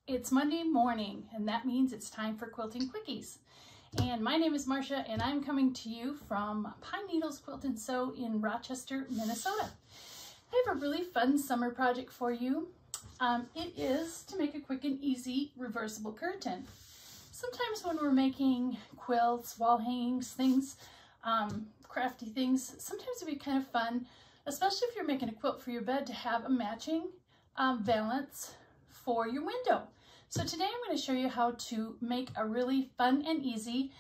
It's Monday morning, and that means it's time for Quilting Quickies. And my name is Marcia, and I'm coming to you from Pine Needles Quilt and Sew in Rochester, Minnesota. I have a really fun summer project for you. It is to make a quick and easy reversible curtain. Sometimes when we're making quilts, wall hangings, things, crafty things, sometimes it'd be kind of fun, especially if you're making a quilt for your bed, to have a matching valance for your window. So today I'm going to show you how to make a really fun and easy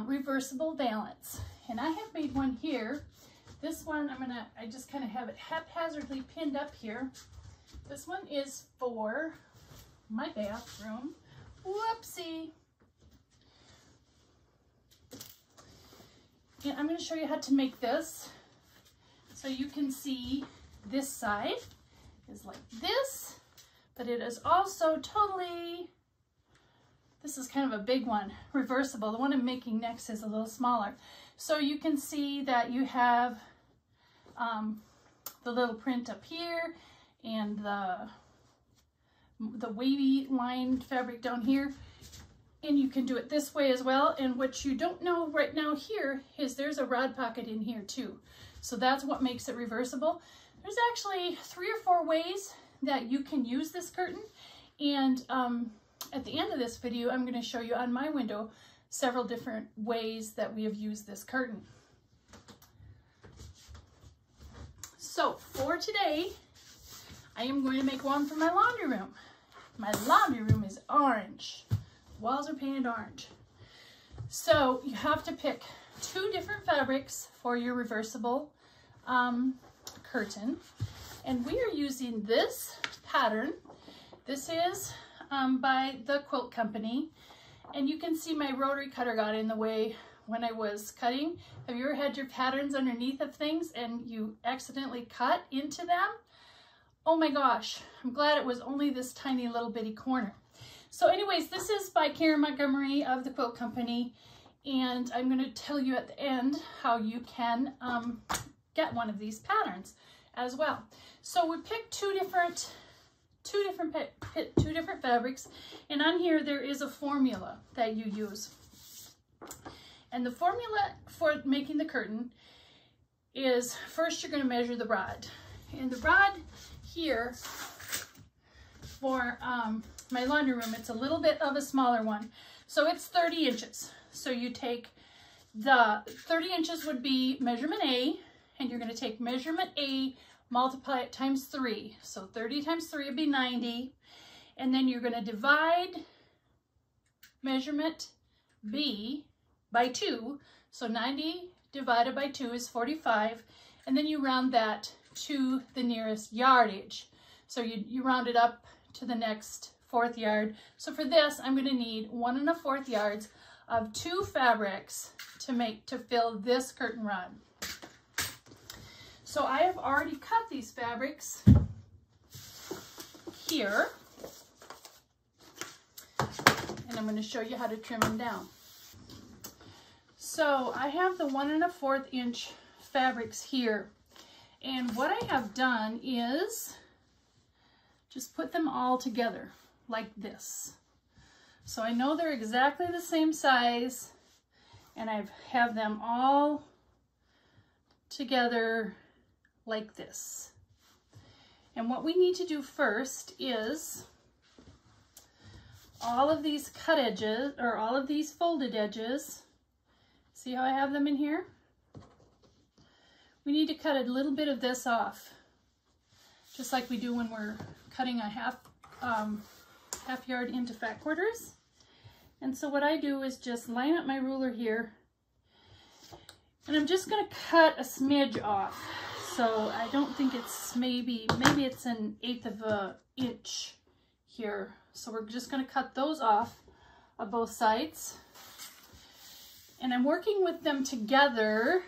reversible valance. And I have made one here. This one I just kind of have it haphazardly pinned up here. This one is for my bathroom. Whoopsie. And I'm going to show you how to make this. So you can see this side is like this. But it is also totally, this is kind of a big one, reversible. The one I'm making next is a little smaller. So you can see that you have the little print up here and the wavy lined fabric down here. And you can do it this way as well. And what you don't know right now here is there's a rod pocket in here too. So that's what makes it reversible. There's actually 3 or 4 ways that you can use this curtain, and at the end of this video I'm going to show you on my window several different ways that we have used this curtain. So for today I am going to make one for my laundry room. My laundry room is orange. Walls are painted orange. So you have to pick 2 different fabrics for your reversible curtain. And we are using this pattern. This is by the Quilt Company. And you can see my rotary cutter got in the way when I was cutting. Have you ever had your patterns underneath of things and you accidentally cut into them? Oh my gosh, I'm glad it was only this tiny little bitty corner. So anyways, this is by Karen Montgomery of the Quilt Company. And I'm going to tell you at the end how you can get one of these patterns as well. So we picked two different fabrics, and on here there is a formula that you use. And the formula for making the curtain is, first you're going to measure the rod. And the rod here for my laundry room, it's a little bit of a smaller one. So it's 30 inches. So you take the 30 inches would be measurement A, and you're going to take measurement A, multiply it times 3. So 30 times 3 would be 90. And then you're going to divide measurement B by 2. So 90 divided by 2 is 45. And then you round that to the nearest yardage. So you round it up to the next 4th yard. So for this, I'm going to need 1 1/4 yards of 2 fabrics to fill this curtain rod. So I have already cut these fabrics here, and I'm going to show you how to trim them down. So I have the 1 1/4 inch fabrics here, and what I have done is just put them all together like this. So I know they're exactly the same size, and I have them all together like this. And what we need to do first is all of these cut edges, or all of these folded edges, see how I have them in here? We need to cut a little bit of this off, just like we do when we're cutting a half yard into fat quarters. And so what I do is just line up my ruler here, and I'm just going to cut a smidge off. So I don't think it's maybe it's 1/8 of an inch here. So we're just going to cut those off of both sides. And I'm working with them together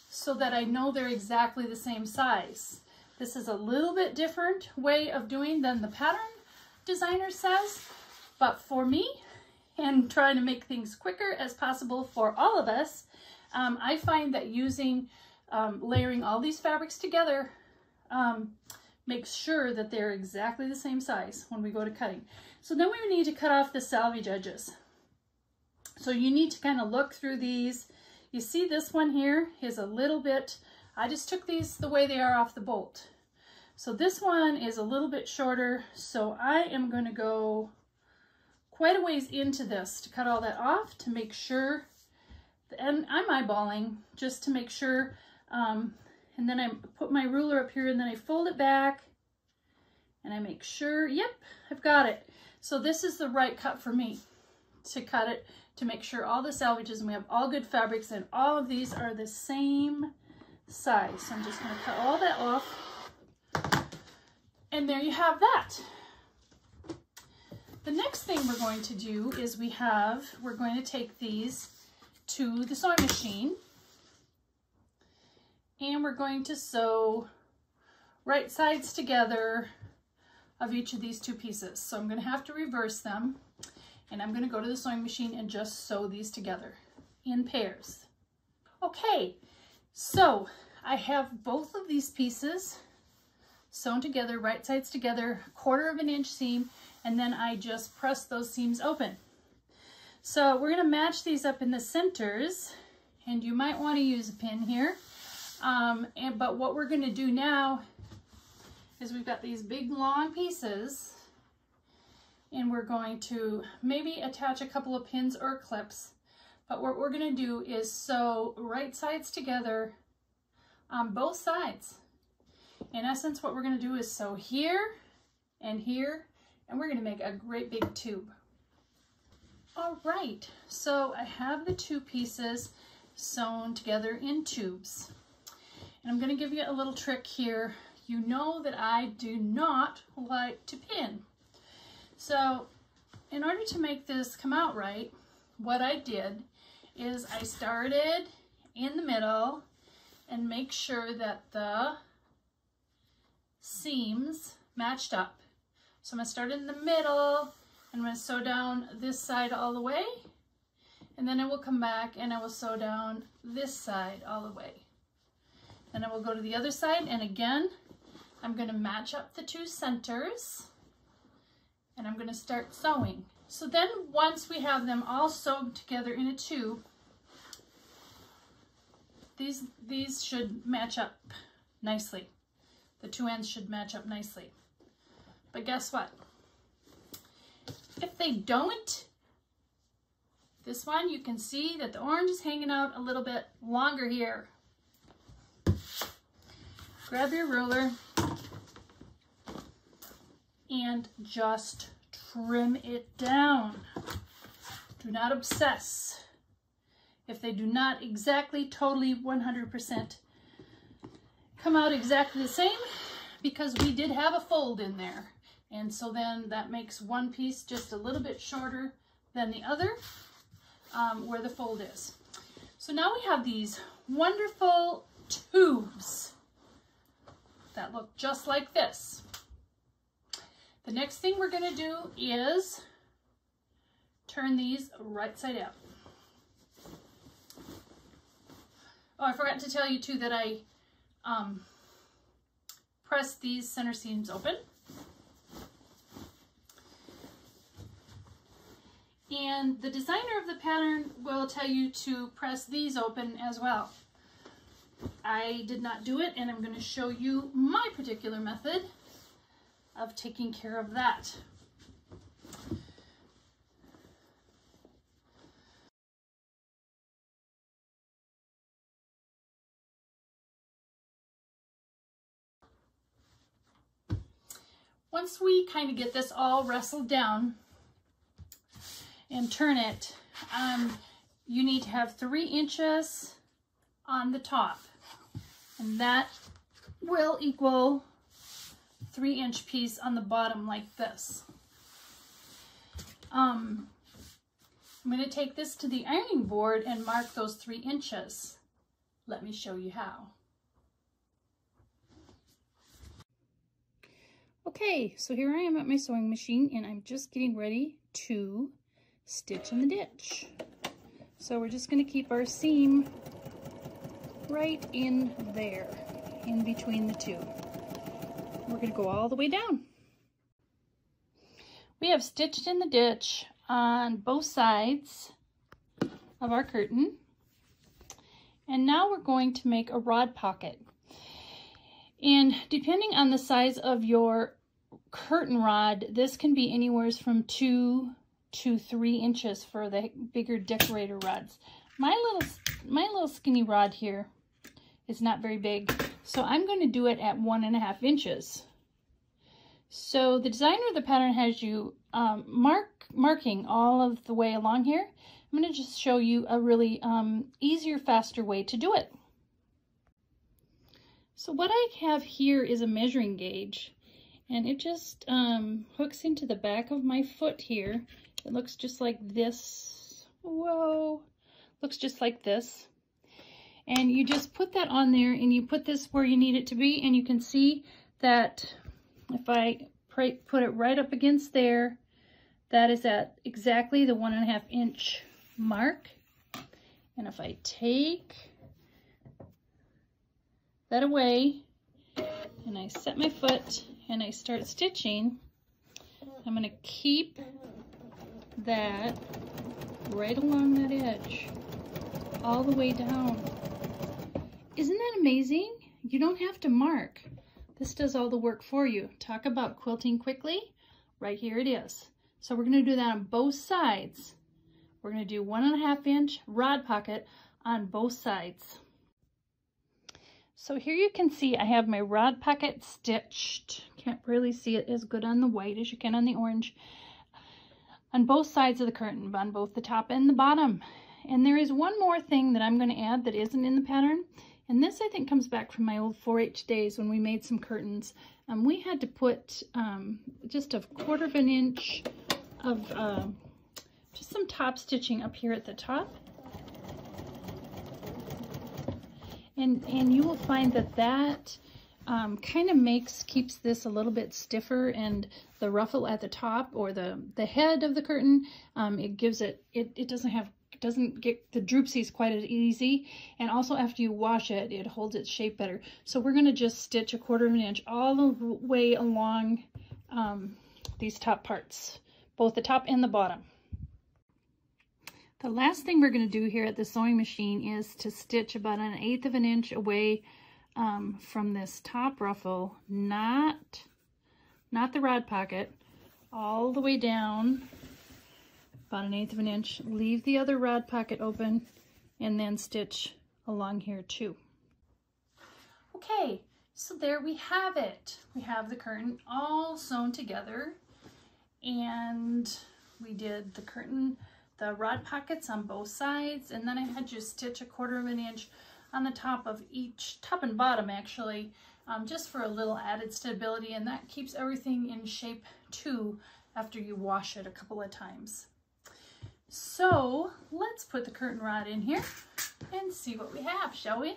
so that I know they're exactly the same size. This is a little bit different way of doing than the pattern designer says, but for me, and trying to make things quicker as possible for all of us, I find that using layering all these fabrics together make sure that they're exactly the same size when we go to cutting. So then we need to cut off the salvage edges. So you need to kind of look through these. You see this one here is a little bit, I just took these the way they are off the bolt. So this one is a little bit shorter, so I am going to go quite a ways into this to cut all that off to make sure, and I'm eyeballing just to make sure, and then I put my ruler up here and then I fold it back and I make sure, yep, I've got it. So this is the right cut for me to cut it, to make sure all the salvages, and we have all good fabrics and all of these are the same size. So I'm just going to cut all that off. And there you have that. The next thing we're going to do is we're going to take these to the sewing machine. And we're going to sew right sides together of each of these two pieces. So I'm going to have to reverse them, and I'm going to go to the sewing machine and just sew these together in pairs. Okay, so I have both of these pieces sewn together, right sides together, 1/4 inch seam, and then I just press those seams open. So we're going to match these up in the centers, and you might want to use a pin here. But what we're going to do now is we've got these big long pieces, and we're going to maybe attach a couple of pins or clips. But what we're going to do is sew right sides together on both sides. In essence, what we're going to do is sew here and here, and we're going to make a great big tube. All right, so I have the two pieces sewn together in tubes. And I'm going to give you a little trick here. You know that I do not like to pin. So in order to make this come out right, what I did is I started in the middle and make sure that the seams matched up. So I'm going to start in the middle, and I'm going to sew down this side all the way, and then I will come back and I will sew down this side all the way. Then I will go to the other side, and again, I'm going to match up the two centers, and I'm going to start sewing. So then once we have them all sewed together in a tube, these should match up nicely. The two ends should match up nicely. But guess what? If they don't, this one, you can see that the orange is hanging out a little bit longer here. Grab your ruler and just trim it down. Do not obsess. If they do not exactly, totally, 100% come out exactly the same, because we did have a fold in there. And so then that makes one piece just a little bit shorter than the other where the fold is. So now we have these wonderful tubes that look just like this. The next thing we're going to do is turn these right side out. Oh, I forgot to tell you too that I press these center seams open. And the designer of the pattern will tell you to press these open as well. I did not do it, and I'm going to show you my particular method of taking care of that. Once we kind of get this all wrestled down and turn it, you need to have 3 inches on the top, and that will equal 3-inch piece on the bottom like this. I'm going to take this to the ironing board and mark those 3 inches. Let me show you how. Okay, so here I am at my sewing machine, and I'm just getting ready to stitch in the ditch. So we're just going to keep our seam right in there, in between the two. We're going to go all the way down. We have stitched in the ditch on both sides of our curtain. And now we're going to make a rod pocket. And depending on the size of your curtain rod, this can be anywhere from 2 to 3 inches for the bigger decorator rods. My little skinny rod here is not very big, so I'm going to do it at 1.5 inches. So the designer of the pattern has you marking all of the way along here. I'm going to just show you a really easier, faster way to do it. So what I have here is a measuring gauge, and it just hooks into the back of my foot here. It looks just like this. Whoa! Looks just like this. And you just put that on there, and you put this where you need it to be, and you can see that if I put it right up against there, that is at exactly the 1.5 inch mark. And if I take that away and I set my foot and I start stitching, I'm going to keep that right along that edge all the way down. Isn't that amazing? You don't have to mark. This does all the work for you. Talk about quilting quickly. Right here it is. So we're going to do that on both sides. We're going to do 1.5 inch rod pocket on both sides. So here you can see I have my rod pocket stitched. Can't really see it as good on the white as you can on the orange. On both sides of the curtain, on both the top and the bottom. And there is one more thing that I'm going to add that isn't in the pattern. And this, I think, comes back from my old 4-H days when we made some curtains. We had to put just 1/4 inch of just some top stitching up here at the top. And you will find that kind of keeps this a little bit stiffer, and the ruffle at the top, or the head of the curtain, it gives it doesn't get the droopsies quite as easy, and also after you wash it, it holds its shape better. So we're going to just stitch 1/4 inch all the way along these top parts, both the top and the bottom. The last thing we're going to do here at the sewing machine is to stitch about 1/8 inch away from this top ruffle, not the rod pocket, all the way down about 1/8 inch. Leave the other rod pocket open, and then stitch along here too. Okay, so there we have it. We have the curtain all sewn together, and we did the rod pockets on both sides, and then I had you stitch 1/4 inch on the top of each, top and bottom actually, just for a little added stability, and that keeps everything in shape too after you wash it a couple of times. So let's put the curtain rod in here and see what we have, shall we?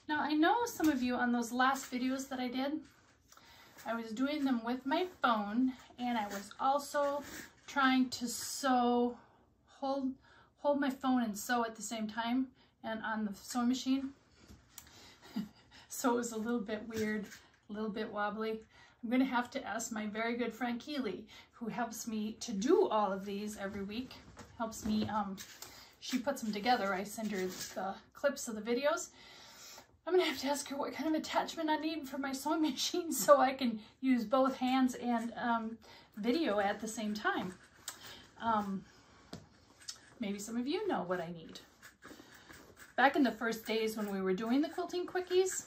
Now I know some of you on those last videos that I did, I was doing them with my phone, and I was also trying to sew, hold my phone and sew at the same time, and on the sewing machine. So it was a little bit weird, a little bit wobbly. I'm going to have to ask my very good friend Keely, who helps me to do all of these every week. Helps me, she puts them together. I send her the clips of the videos. I'm going to have to ask her what kind of attachment I need for my sewing machine so I can use both hands and video at the same time. Maybe some of you know what I need. Back in the first days when we were doing the quilting quickies,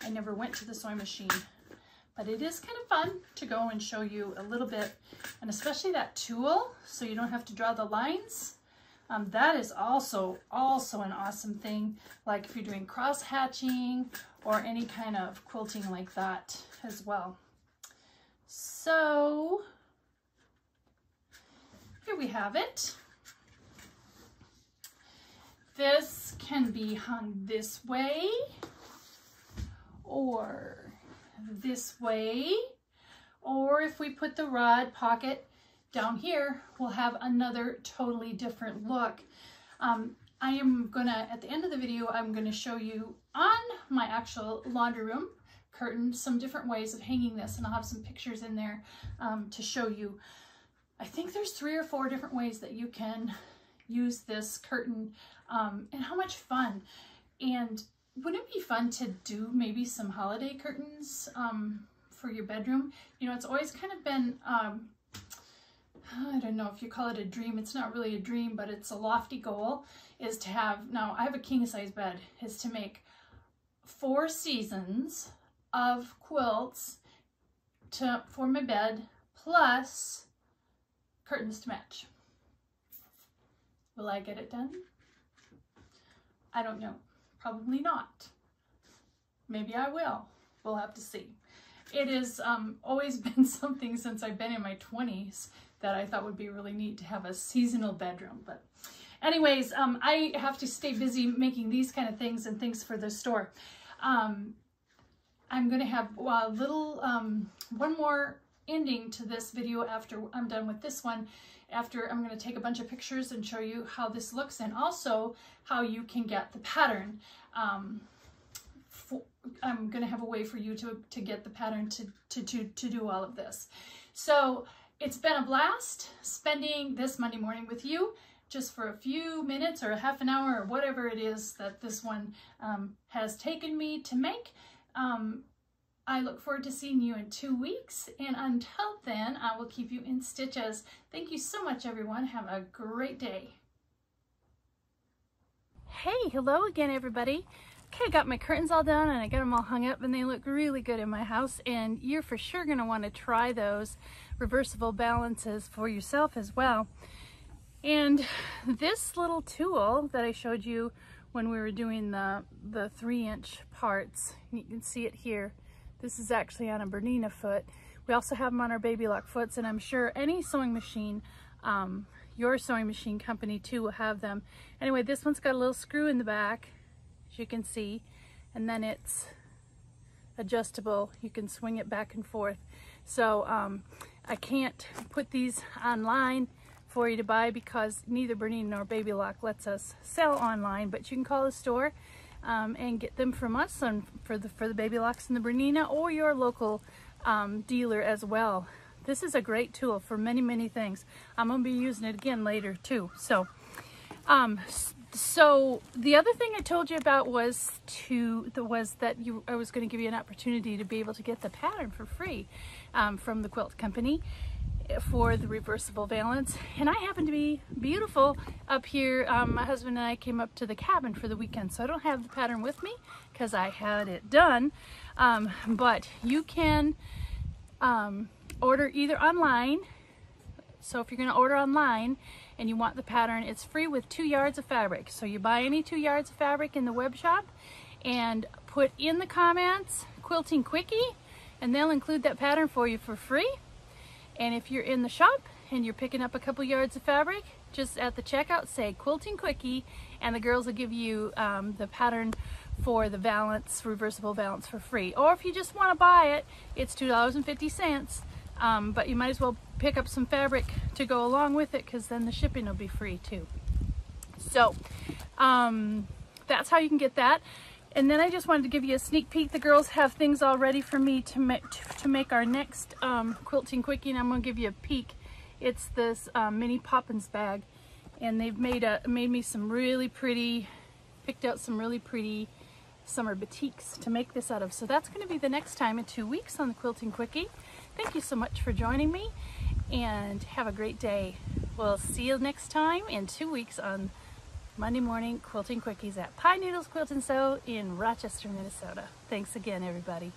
I never went to the sewing machine, but it is kind of fun to go and show you a little bit, and especially that tool, so you don't have to draw the lines. That is also an awesome thing, like if you're doing cross hatching or any kind of quilting like that as well. So here we have it. This can be hung this way or this way, or if we put the rod pocket down here, we'll have another totally different look. I am gonna, at the end of the video, I'm gonna show you on my actual laundry room curtain, some different ways of hanging this, and I'll have some pictures in there to show you. I think there's 3 or 4 different ways that you can use this curtain, and how much fun. And wouldn't it be fun to do maybe some holiday curtains for your bedroom? You know, it's always kind of been, I don't know if you call it a dream. It's not really a dream, but it's a lofty goal, is to have, now I have a king size bed, is to make 4 seasons of quilts for my bed, plus curtains to match. Will I get it done? I don't know. Probably not. Maybe I will. We'll have to see. It has always been something since I've been in my 20s that I thought would be really neat to have a seasonal bedroom. But anyways, I have to stay busy making these kind of things and things for the store. I'm going to have a little, one more ending to this video after I'm done with this one. After I'm going to take a bunch of pictures and show you how this looks, and also how you can get the pattern. I'm going to have a way for you to get the pattern to do all of this. So it's been a blast spending this Monday morning with you, just for a few minutes or a half an hour or whatever it is that this one has taken me to make. I look forward to seeing you in 2 weeks, and until then, I will keep you in stitches. Thank you so much, everyone. Have a great day. Hey, hello again, everybody. Okay, I got my curtains all done, and I got them all hung up, and they look really good in my house, and you're for sure going to want to try those reversible balances for yourself as well. And this little tool that I showed you when we were doing the 3-inch parts, you can see it here. This is actually on a Bernina foot. We also have them on our baby lock foots, and I'm sure any sewing machine, your sewing machine company too, will have them. Anyway, this one's got a little screw in the back, as you can see, and then it's adjustable. You can swing it back and forth. So I can't put these online for you to buy because neither Bernina nor Baby Lock lets us sell online, but you can call the store and get them from us for the Baby Locks and the Bernina, or your local dealer as well. This is a great tool for many, many things. I'm going to be using it again later too. So so the other thing I told you about was that I was going to give you an opportunity to be able to get the pattern for free from the quilt company for the reversible valance. And I happen to be beautiful up here. My husband and I came up to the cabin for the weekend, so I don't have the pattern with me because I had it done. But you can order either online. So if you're going to order online and you want the pattern, it's free with 2 yards of fabric. So you buy any 2 yards of fabric in the web shop and put in the comments Quilting Quickie, and they'll include that pattern for you for free. And if you're in the shop and you're picking up a couple yards of fabric, just at the checkout say Quilting Quickie, and the girls will give you the pattern for the valance, reversible valance, for free. Or if you just want to buy it, it's $2.50. But you might as well pick up some fabric to go along with it, because then the shipping will be free too. So that's how you can get that. And then I just wanted to give you a sneak peek. The girls have things all ready for me to make our next Quilting Quickie, and I'm going to give you a peek. It's this mini Poppins bag, and they've made me some really pretty, picked out some really pretty summer batiks to make this out of. So that's going to be the next time in 2 weeks on the Quilting Quickie. Thank you so much for joining me, and have a great day. We'll see you next time in 2 weeks on Monday morning Quilting Quickies at Pine Needles Quilt and Sew in Rochester, Minnesota. Thanks again, everybody.